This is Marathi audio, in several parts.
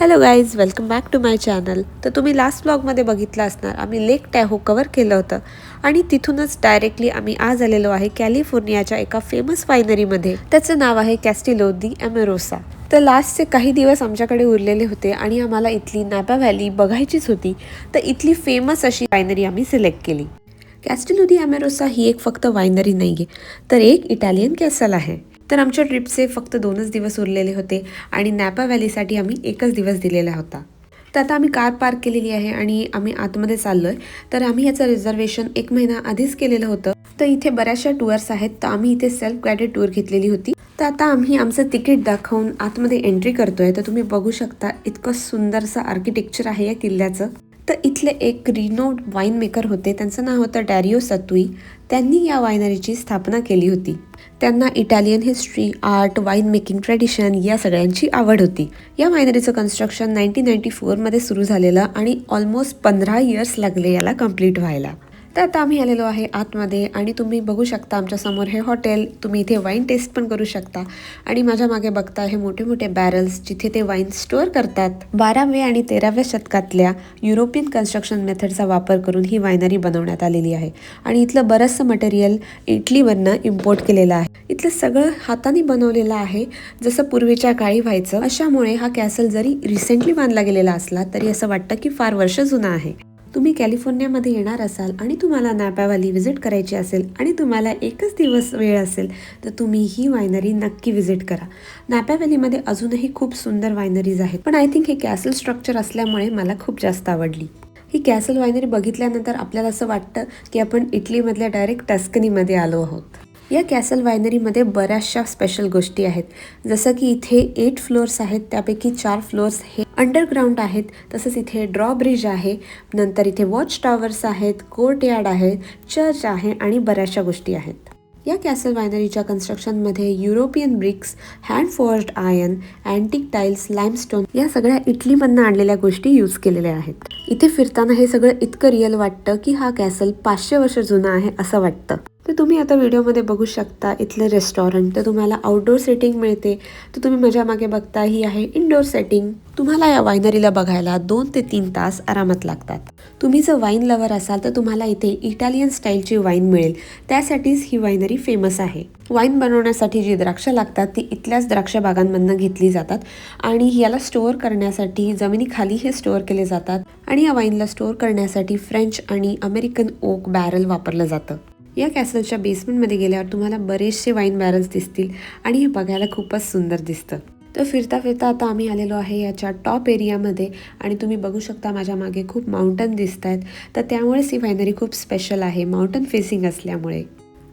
Hello guys, welcome back to my channel. तर तुम्ही लास्ट ब्लॉगमध्ये बघितलं असणार, आम्ही लेक टॅहो कवर केलं होतं आणि तिथूनच डायरेक्टली आम्ही आज आलेलो आहे कॅलिफोर्नियाच्या एका फेमस वायनरीमध्ये. त्याचं नाव आहे कॅस्टिलो दी अमेरोसा. तर लास्टचे काही दिवस आमच्याकडे उरलेले होते आणि आम्हाला इथली नापा व्हॅली बघायचीच होती. तर इथली फेमस अशी वायनरी आम्ही सिलेक्ट केली. कॅस्टिलो दी अमेरोसा ही एक फक्त वायनरी नाही आहे, तर एक इटालियन कॅसल आहे. तर आमच्या ट्रिपचे फक्त 2च दिवस उरलेले होते आणि नॅपा व्हॅलीसाठी आम्ही 1च दिवस दिलेला होता. तर आता आम्ही कार पार्क केलेली आहे आणि आम्ही आतमध्ये चाललोय. तर आम्ही याचं रिझर्वेशन 1 महिना आधीच केलेलं होतं. तर इथे बऱ्याचशा टूर्स आहेत, तर आम्ही इथे सेल्फ गाइडेड टूर घेतलेली होती. तर आता आम्ही आमचं तिकीट दाखवून आतमध्ये एंट्री करतोय. तर तुम्ही बघू शकता इतकं सुंदरसं आर्किटेक्चर आहे या किल्ल्याचं. तर इथले एक रिनोड वाईन मेकर होते, त्यांचं नाव होतं डॅरियो सत्तुई. त्यांनी या वायनरीची स्थापना केली होती. त्यांना Italian history, art, wine making tradition या सगळ्यांची आवड होती. या वायनरीचं कन्स्ट्रक्शन 1994मध्ये सुरू झालेलं आणि ऑलमोस्ट 15 इयर्स लागले याला कम्प्लीट व्हायला. तर आता आम्ही आलेलो आहे आतमध्ये आणि तुम्ही बघू शकता आमच्या समोर हे हॉटेल. तुम्ही इथे वाईन टेस्ट पण करू शकता आणि माझ्या मागे बघता हे मोठे मोठे बॅरल्स जिथे ते वाईन स्टोअर करतात. 12व्या आणि 13व्या शतकातल्या युरोपियन कन्स्ट्रक्शन मेथडचा वापर करून ही वायनरी बनवण्यात आलेली आहे आणि इथलं बरंचसं मटेरियल इटलीवरनं इम्पोर्ट केलेलं आहे. इथलं सगळं हाताने बनवलेलं आहे, जसं पूर्वीच्या काळी व्हायचं. अशामुळे हा कॅसल जरी रिसेंटली बांधला गेलेला असला तरी असं वाटतं की फार वर्ष जुना आहे. तुम्ही कॅलिफोर्नियामध्ये येणार असाल आणि तुम्हाला नॅपा व्हॅली व्हिजिट करायची असेल आणि तुम्हाला 1च दिवस वेळ असेल तर तुम्ही ही वायनरी नक्की व्हिजिट करा. नॅपा व्हॅलीमध्ये अजूनही खूप सुंदर वायनरीज आहेत, पण आय थिंक हे कॅसल स्ट्रक्चर असल्यामुळे मला खूप जास्त आवडली. ही कॅसल वायनरी बघितल्यानंतर आपल्याला असं वाटतं की आपण इटलीमधल्या डायरेक्ट टस्कनीमध्ये आलो आहोत. या कॅसल वायनरीमध्ये बऱ्याचशा स्पेशल गोष्टी आहेत, जसं की इथे 8 फ्लोअर्स आहेत, त्यापैकी 4 फ्लोअर्स हे अंडरग्राऊंड आहेत. तसंच इथे ड्रॉब्रिज आहे, नंतर इथे वॉच टॉवर्स आहेत, कोर्टयार्ड आहे, चर्च आहे आणि बऱ्याचशा गोष्टी आहेत. या कॅसल वायनरीच्या कन्स्ट्रक्शनमध्ये European bricks, hand forged iron, antique tiles, limestone या सगळ्या इटलीमधनं आणलेल्या गोष्टी यूज केलेल्या आहेत. इथे फिरताना हे सगळं इतकं रिअल वाटतं की हा कॅसल 500 वर्ष जुना आहे असं वाटतं. तर तुम्ही आता व्हिडिओमध्ये बघू शकता इथलं रेस्टॉरंट. तर तुम्हाला आउटडोर सेटिंग मिळते, तर तुम्ही माझ्या मागे बघता ही आहे इनडोर सेटिंग. तुम्हाला या वायनरीला बघायला 2 ते 3 तास आरामात लागतात. तुम्ही जर वाईन लवर असाल तर तुम्हाला इथे इटालियन स्टाईलची वाईन मिळेल, त्यासाठीच ही वायनरी फेमस आहे. वाईन बनवण्यासाठी जी द्राक्ष लागतात ती इथल्याच द्राक्ष बागांमधनं घेतली जातात आणि याला स्टोअर करण्यासाठी जमिनीखाली हे स्टोअर केले जातात आणि या वाईनला स्टोअर करण्यासाठी फ्रेंच आणि अमेरिकन ओक बॅरल वापरलं जातं. या कॅसलच्या बेसमेंटमध्ये गेल्यावर तुम्हाला बरेचसे वाईन बॅरल्स दिसतील आणि हे बघायला खूपच सुंदर दिसतं. तर फिरता फिरता आता आम्ही आलेलो आहे याच्या टॉप एरियामध्ये आणि तुम्ही बघू शकता माझ्या मागे खूप माउंटन दिसत आहेत. तर त्यामुळेच ही वायनरी खूप स्पेशल आहे, माउंटन फेसिंग असल्यामुळे.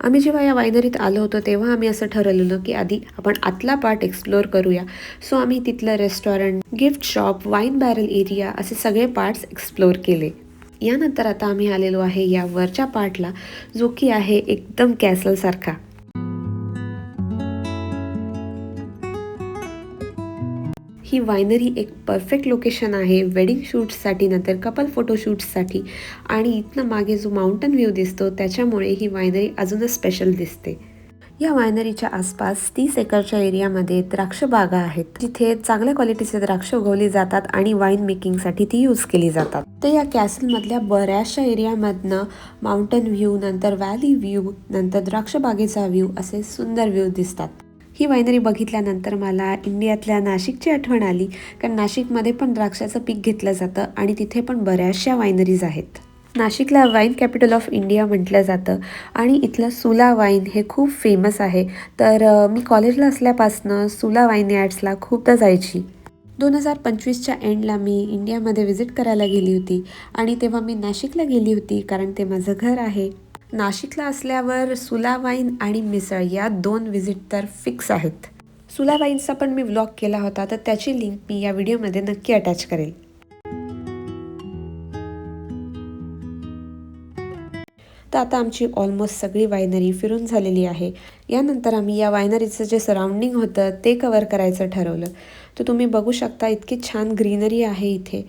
आम्ही जेव्हा या वायनरीत आलो होतो तेव्हा आम्ही असं ठरवलेलं की आधी आपण आतला पार्ट एक्सप्लोअर करूया. सो आम्ही तिथलं restaurant, gift shop, wine barrel area असे सगळे पार्ट्स एक्सप्लोअर केले. यानंतर आता आम्ही आलेलो आहे या वरच्या पार्टला, जो की आहे एकदम कॅसल सारखा. ही वायनरी एक परफेक्ट लोकेशन आहे वेडिंग शूट्ससाठी, नंतर कपल फोटोशूट्ससाठी आणि इथनं मागे जो माउंटन व्ह्यू दिसतो त्याच्यामुळे ही वायनरी अजूनच स्पेशल दिसते. या वायनरीच्या आसपास 30 एकरच्या एरियामध्ये द्राक्ष बागा आहेत, जिथे चांगल्या क्वालिटीचे द्राक्ष उगवली जातात आणि वाईन मेकिंगसाठी ती यूज केली जातात. तर या कॅसलमधल्या बऱ्याचशा एरियामधनं माउंटन व्ह्यू, नंतर व्हॅली व्ह्यू, नंतर द्राक्ष बागेचा व्ह्यू असे सुंदर व्ह्यू दिसतात. ही वायनरी बघितल्यानंतर मला इंडियातल्या नाशिकची आठवण आली, कारण नाशिकमध्ये पण द्राक्षाचं पीक घेतलं जातं आणि तिथे पण बऱ्याचशा वायनरीज आहेत. नाशिकला वाईन कॅपिटल ऑफ इंडिया म्हटलं जातं आणि इथलं सुला वाईन हे खूप फेमस आहे. तर मी कॉलेजला असल्यापासनं सुला वाईन यार्ड्सला खूपदा जायची. 2025च्या एंडला मी इंडियामध्ये व्हिजिट करायला गेली होती आणि तेव्हा मी नाशिकला गेली होती, कारण ते माझं घर आहे. नाशिकला असल्यावर सुला वाईन आणि मिसळ या 2 व्हिजिट तर फिक्स आहेत. सुला वाईनचा पण मी व्लॉग केला होता, तर त्याची लिंक मी या व्हिडिओमध्ये नक्की अटॅच करेल. तर आता आमची ऑलमोस्ट सगळी वायनरी फिरून झालेली आहे. यानंतर आम्ही या वायनरीचं जे सराउंडिंग होतं ते कवर करायचं ठरवलं. तर तुम्ही बघू शकता इतकी छान ग्रीनरी आहे इथे.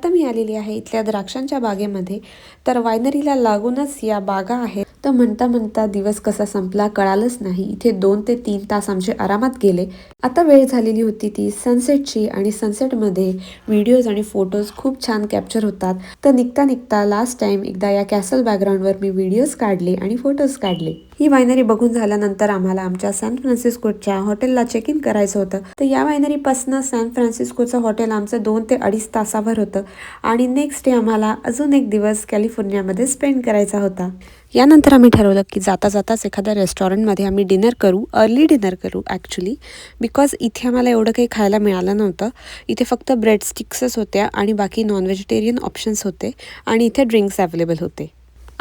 आता मी आलेली आहे इथल्या द्राक्षांच्या बागेमध्ये. तर वायनरीला लागूनच या बागा आहेत. तर म्हणता म्हणता दिवस कसा संपला कळालंच नाही. इथे 2 ते 3 तास आमचे आरामात गेले. आता वेळ झालेली होती ती सनसेटची आणि सनसेटमध्ये व्हिडिओज आणि फोटोज खूप छान कॅप्चर होतात. तर निघता निघता लास्ट टाइम एकदा या कॅसल बॅकग्राऊंडवर मी व्हिडिओज काढले आणि फोटोज काढले. ही वायनरी बघून झाल्यानंतर आम्हाला आमच्या सॅन फ्रान्सिस्कोच्या हॉटेलला चेक इन करायचं होतं. तर या वायनरीपासून सॅन फ्रान्सिस्कोचं हॉटेल आमचं 2 ते 2.5 तासावर होतं आणि नेक्स्ट डे आम्हाला अजून एक दिवस कॅलिफोर्नियामध्ये स्पेंड करायचा होता. यानंतर आम्ही ठरवलं की जाता जाताच एखाद्या रेस्टॉरंटमध्ये आम्ही डिनर करू, अर्ली डिनर करू ॲक्च्युली, बिकॉज इथे आम्हाला एवढं काही खायला मिळालं नव्हतं. इथे फक्त ब्रेड स्टिक्सच होत्या आणि बाकी नॉन व्हेजिटेरियन ऑप्शन्स होते आणि इथे ड्रिंक्स अवेलेबल होते.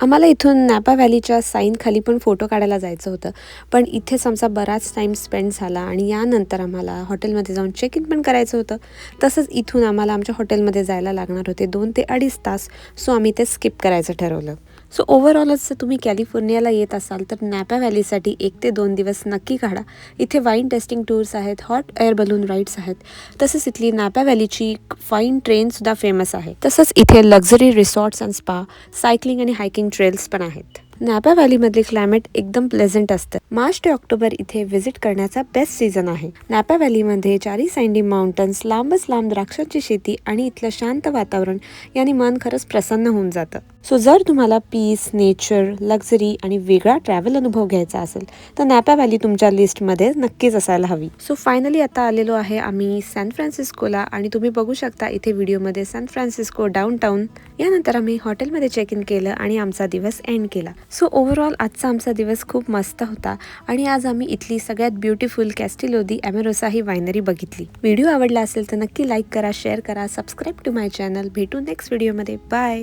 आम्हाला इथून नॅपा व्हॅलीच्या साईनखाली पण फोटो काढायला जायचं होतं, पण इथेच आमचा बराच टाईम स्पेंड झाला आणि यानंतर आम्हाला हॉटेलमध्ये जाऊन चेक इन पण करायचं होतं. तसंच इथून आम्हाला आमच्या हॉटेलमध्ये जायला लागणार होते 2 ते 2.5 तास. सो आम्ही ते स्किप करायचं ठरवलं. सो ओव्हरऑलच जर तुम्ही कॅलिफोर्नियाला येत असाल तर नॅपा व्हॅलीसाठी 1 ते 2 दिवस नक्की काढा. इथे वाईन टेस्टिंग टूर्स आहेत, हॉट एअर बलून राईड्स आहेत. तसंच इथली नॅपा व्हॅलीची फाईन ट्रेनसुद्धा फेमस आहे. तसंच इथे luxury resorts and spa, cycling आणि हायकिंग ट्रेल्स पण आहेत. नॅपा व्हॅलीमधले क्लायमेट एकदम प्लेझंट असतं. मार्च ते ऑक्टोबर इथे व्हिजिट करण्याचा बेस्ट सीझन आहे. नॅपा व्हॅलीमध्ये चारी सँडी माउंटन्स, लांबच लांब द्राक्षांची शेती आणि इथलं शांत वातावरण याने मन खरंच प्रसन्न होऊन जातं. सो जर तुम्हाला पीस, नेचर, लक्झरी आणि वेगळा ट्रॅव्हल अनुभव घ्यायचा असेल तर नॅपा व्हॅली तुमच्या लिस्टमध्ये नक्कीच असायला हवी. सो फायनली आता आलेलो आहे आम्ही सॅन फ्रान्सिस्कोला आणि तुम्ही बघू शकता इथे व्हिडिओमध्ये सॅन फ्रान्सिस्को डाऊनटाऊन. यानंतर आम्ही हॉटेलमध्ये चेक इन केलं आणि आमचा दिवस एंड केला. सो ओव्हरऑल आजचा आमचा दिवस खूप मस्त होता आणि आज आम्ही इथली सगळ्यात ब्युटिफुल कॅस्टिलो दी अमेरोसा ही वायनरी बघितली. व्हिडिओ आवडला असेल तर नक्की लाईक करा, शेअर करा, सबस्क्राईब टू माय चॅनल. भेटू नेक्स्ट व्हिडिओमध्ये. बाय.